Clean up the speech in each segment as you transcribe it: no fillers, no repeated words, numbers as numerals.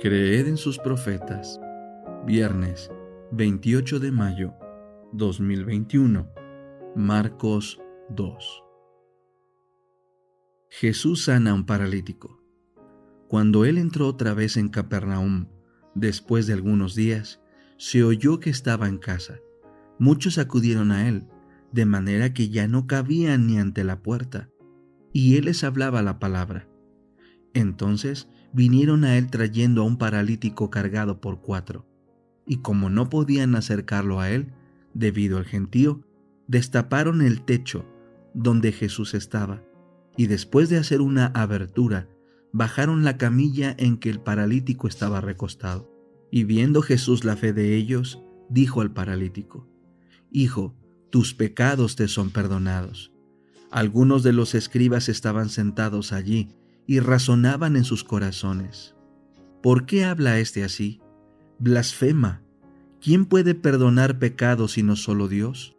Creed en sus profetas. Viernes 28 de mayo 2021. Marcos 2. Jesús sana a un paralítico. Cuando él entró otra vez en Capernaum, después de algunos días, se oyó que estaba en casa. Muchos acudieron a él, de manera que ya no cabían ni ante la puerta, y él les hablaba la palabra. Entonces vinieron a él trayendo a un paralítico cargado por 4, y como no podían acercarlo a él, debido al gentío, destaparon el techo donde Jesús estaba, y después de hacer una abertura, bajaron la camilla en que el paralítico estaba recostado. Y viendo Jesús la fe de ellos, dijo al paralítico: Hijo, tus pecados te son perdonados. Algunos de los escribas estaban sentados allí y razonaban en sus corazones: ¿por qué habla éste así? Blasfema. ¿Quién puede perdonar pecados sino solo Dios?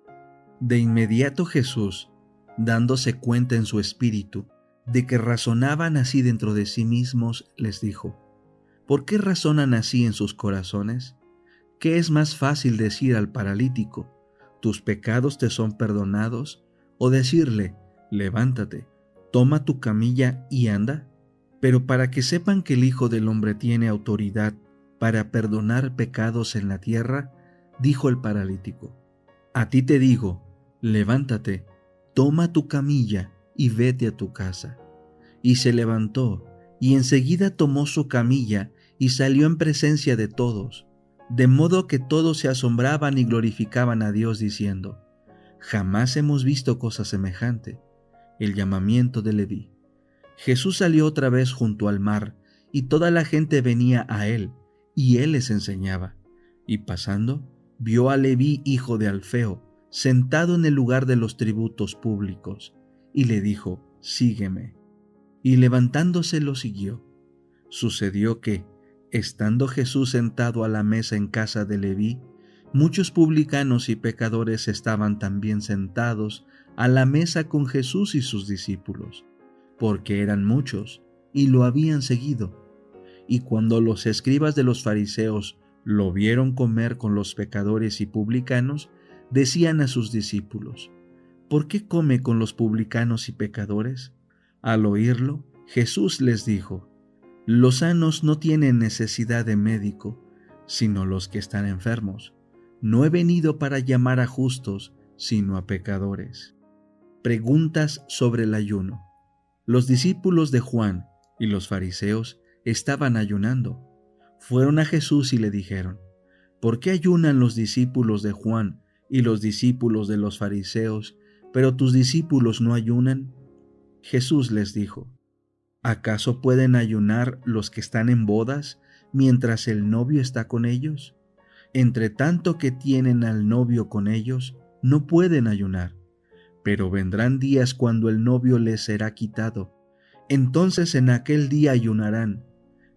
De inmediato Jesús, dándose cuenta en su espíritu de que razonaban así dentro de sí mismos, les dijo: ¿por qué razonan así en sus corazones? ¿Qué es más fácil decir al paralítico: tus pecados te son perdonados, o decirle: levántate, toma tu camilla y anda? Pero para que sepan que el Hijo del Hombre tiene autoridad para perdonar pecados en la tierra, dijo el paralítico: a ti te digo, levántate, toma tu camilla y vete a tu casa. Y se levantó, y enseguida tomó su camilla y salió en presencia de todos, de modo que todos se asombraban y glorificaban a Dios diciendo: jamás hemos visto cosa semejante. El llamamiento de Leví. Jesús salió otra vez junto al mar, y toda la gente venía a él, y él les enseñaba. Y pasando, vio a Leví, hijo de Alfeo, sentado en el lugar de los tributos públicos, y le dijo: sígueme. Y levantándose lo siguió. Sucedió que, estando Jesús sentado a la mesa en casa de Leví, muchos publicanos y pecadores estaban también sentados a la mesa con Jesús y sus discípulos, porque eran muchos y lo habían seguido. Y cuando los escribas de los fariseos lo vieron comer con los pecadores y publicanos, decían a sus discípulos: ¿por qué come con los publicanos y pecadores? Al oírlo, Jesús les dijo: los sanos no tienen necesidad de médico, sino los que están enfermos. No he venido para llamar a justos, sino a pecadores. Preguntas sobre el ayuno. Los discípulos de Juan y los fariseos estaban ayunando. Fueron a Jesús y le dijeron: ¿por qué ayunan los discípulos de Juan y los discípulos de los fariseos, pero tus discípulos no ayunan? Jesús les dijo: ¿acaso pueden ayunar los que están en bodas mientras el novio está con ellos? Entre tanto que tienen al novio con ellos, no pueden ayunar. Pero vendrán días cuando el novio les será quitado. Entonces en aquel día ayunarán.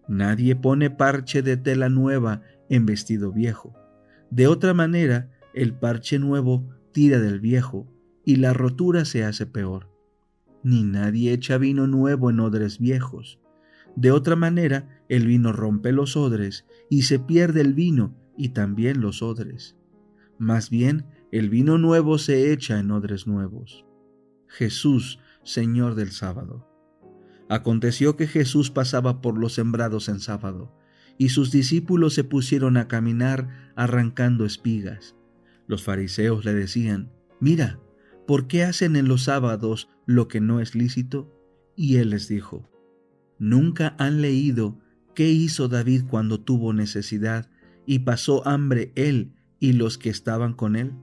Nadie pone parche de tela nueva en vestido viejo. De otra manera, el parche nuevo tira del viejo, y la rotura se hace peor. Ni nadie echa vino nuevo en odres viejos. De otra manera, el vino rompe los odres, y se pierde el vino, y también los odres. Más bien, el vino nuevo se echa en odres nuevos. Jesús, Señor del sábado. Aconteció que Jesús pasaba por los sembrados en sábado, y sus discípulos se pusieron a caminar arrancando espigas. Los fariseos le decían: mira, ¿por qué hacen en los sábados lo que no es lícito? Y él les dijo: ¿nunca han leído qué hizo David cuando tuvo necesidad y pasó hambre él y los que estaban con él?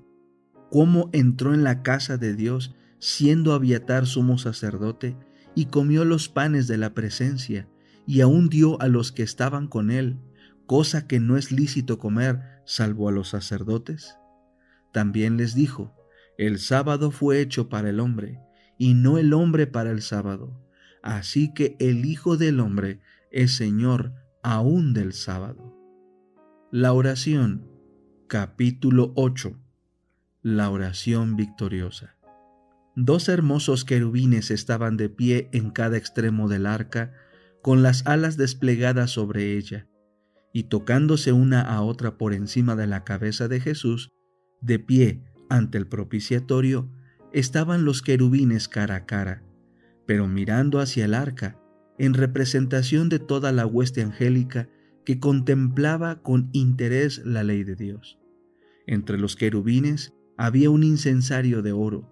¿Cómo entró en la casa de Dios siendo Abiatar sumo sacerdote y comió los panes de la presencia y aún dio a los que estaban con él, cosa que no es lícito comer salvo a los sacerdotes? También les dijo: el sábado fue hecho para el hombre, y no el hombre para el sábado. Así que el Hijo del Hombre es Señor aún del sábado. La oración, capítulo 8. La oración victoriosa. 2 hermosos querubines estaban de pie en cada extremo del arca, con las alas desplegadas sobre ella, y tocándose una a otra por encima de la cabeza de Jesús, de pie ante el propiciatorio, estaban los querubines cara a cara, pero mirando hacia el arca, en representación de toda la hueste angélica que contemplaba con interés la ley de Dios. Entre los querubines había un incensario de oro,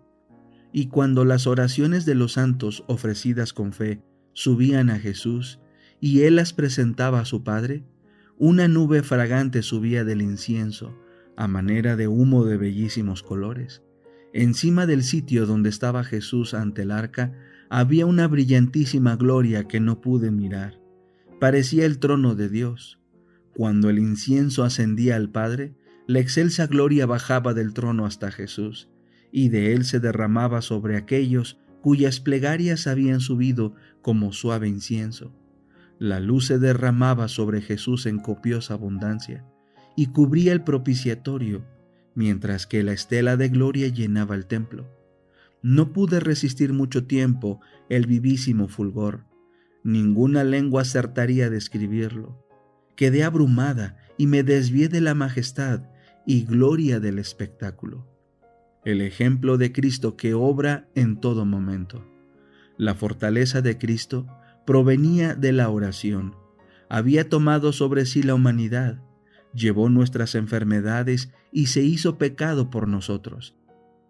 y cuando las oraciones de los santos ofrecidas con fe subían a Jesús, y él las presentaba a su Padre, una nube fragante subía del incienso, a manera de humo de bellísimos colores. Encima del sitio donde estaba Jesús ante el arca, había una brillantísima gloria que no pude mirar. Parecía el trono de Dios. Cuando el incienso ascendía al Padre, la excelsa gloria bajaba del trono hasta Jesús, y de él se derramaba sobre aquellos cuyas plegarias habían subido como suave incienso. La luz se derramaba sobre Jesús en copiosa abundancia, y cubría el propiciatorio, mientras que la estela de gloria llenaba el templo. No pude resistir mucho tiempo el vivísimo fulgor. Ninguna lengua acertaría a describirlo. Quedé abrumada y me desvié de la majestad y gloria del espectáculo. El ejemplo de Cristo que obra en todo momento. La fortaleza de Cristo provenía de la oración. Había tomado sobre sí la humanidad, llevó nuestras enfermedades y se hizo pecado por nosotros.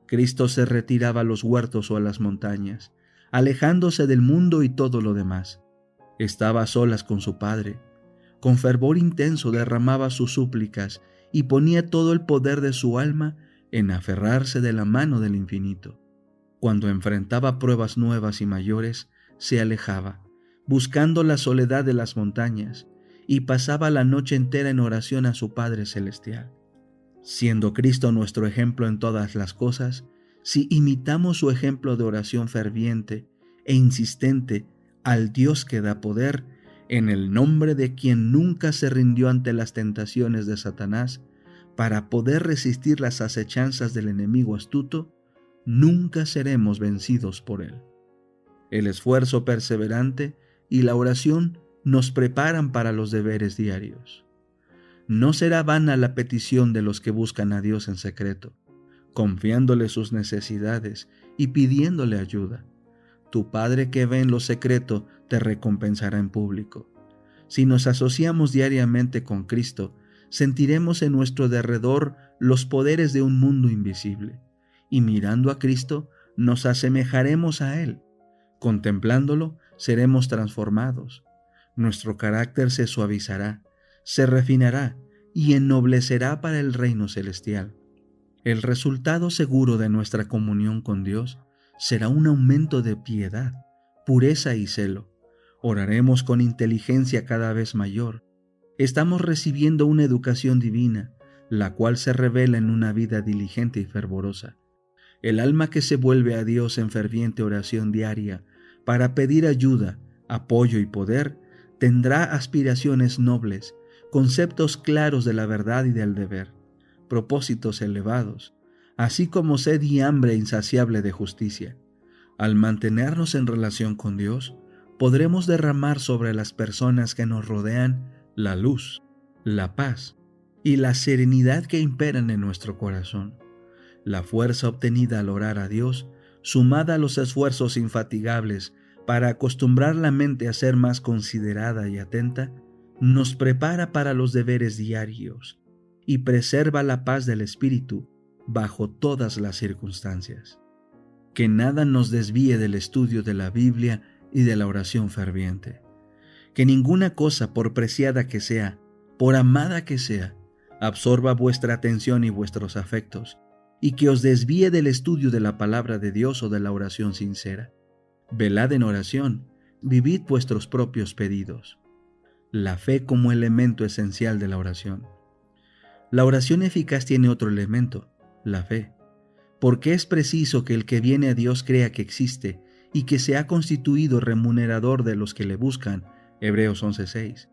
Cristo se retiraba a los huertos o a las montañas, alejándose del mundo y todo lo demás. Estaba a solas con su Padre. Con fervor intenso derramaba sus súplicas y ponía todo el poder de su alma en aferrarse de la mano del infinito. Cuando enfrentaba pruebas nuevas y mayores, se alejaba, buscando la soledad de las montañas, y pasaba la noche entera en oración a su Padre Celestial. Siendo Cristo nuestro ejemplo en todas las cosas, si imitamos su ejemplo de oración ferviente e insistente al Dios que da poder, en el nombre de quien nunca se rindió ante las tentaciones de Satanás, para poder resistir las acechanzas del enemigo astuto, nunca seremos vencidos por él. El esfuerzo perseverante y la oración nos preparan para los deberes diarios. No será vana la petición de los que buscan a Dios en secreto, confiándole sus necesidades y pidiéndole ayuda. Tu Padre que ve en lo secreto te recompensará en público. Si nos asociamos diariamente con Cristo, sentiremos en nuestro derredor los poderes de un mundo invisible, y mirando a Cristo nos asemejaremos a Él. Contemplándolo, seremos transformados. Nuestro carácter se suavizará, se refinará y ennoblecerá para el reino celestial. El resultado seguro de nuestra comunión con Dios será un aumento de piedad, pureza y celo. Oraremos con inteligencia cada vez mayor. Estamos recibiendo una educación divina, la cual se revela en una vida diligente y fervorosa. El alma que se vuelve a Dios en ferviente oración diaria para pedir ayuda, apoyo y poder, tendrá aspiraciones nobles, conceptos claros de la verdad y del deber, propósitos elevados, así como sed y hambre insaciable de justicia. Al mantenernos en relación con Dios, podremos derramar sobre las personas que nos rodean la luz, la paz y la serenidad que imperan en nuestro corazón. La fuerza obtenida al orar a Dios, sumada a los esfuerzos infatigables para acostumbrar la mente a ser más considerada y atenta, nos prepara para los deberes diarios y preserva la paz del espíritu bajo todas las circunstancias. Que nada nos desvíe del estudio de la Biblia y de la oración ferviente. Que ninguna cosa, por preciada que sea, por amada que sea, absorba vuestra atención y vuestros afectos, y que os desvíe del estudio de la palabra de Dios o de la oración sincera. Velad en oración, vivid vuestros propios pedidos. La fe como elemento esencial de la oración. La oración eficaz tiene otro elemento, la fe, porque es preciso que el que viene a Dios crea que existe y que se ha constituido remunerador de los que le buscan. Hebreos 11:6.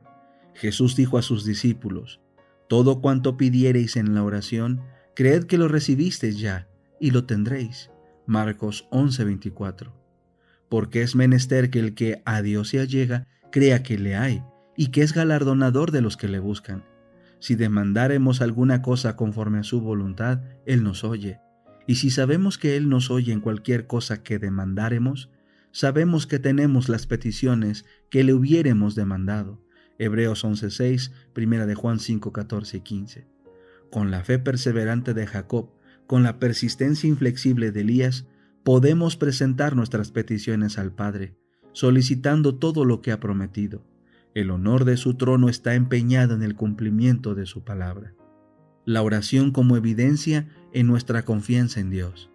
Jesús dijo a sus discípulos: todo cuanto pidiereis en la oración, creed que lo recibisteis ya, y lo tendréis. Marcos 11:24. Porque es menester que el que a Dios se allega crea que le hay, y que es galardonador de los que le buscan. Si demandáremos alguna cosa conforme a su voluntad, Él nos oye. Y si sabemos que Él nos oye en cualquier cosa que demandáremos, sabemos que tenemos las peticiones que le hubiéremos demandado. Hebreos 11:6, 1 de Juan 5:14 y 15. Con la fe perseverante de Jacob, con la persistencia inflexible de Elías, podemos presentar nuestras peticiones al Padre, solicitando todo lo que ha prometido. El honor de su trono está empeñado en el cumplimiento de su palabra. La oración como evidencia en nuestra confianza en Dios.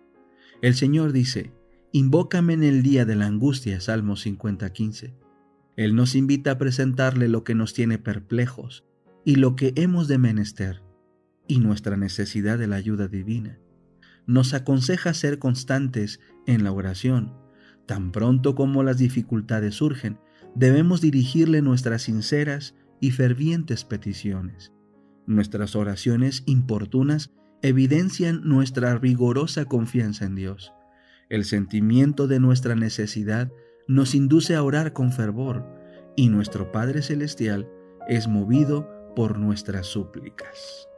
El Señor dice, invócame en el día de la angustia, Salmo 50:15. Él nos invita a presentarle lo que nos tiene perplejos y lo que hemos de menester, y nuestra necesidad de la ayuda divina. Nos aconseja ser constantes en la oración. Tan pronto como las dificultades surgen, debemos dirigirle nuestras sinceras y fervientes peticiones. Nuestras oraciones importunas evidencian nuestra rigorosa confianza en Dios. El sentimiento de nuestra necesidad nos induce a orar con fervor, y nuestro Padre Celestial es movido por nuestras súplicas.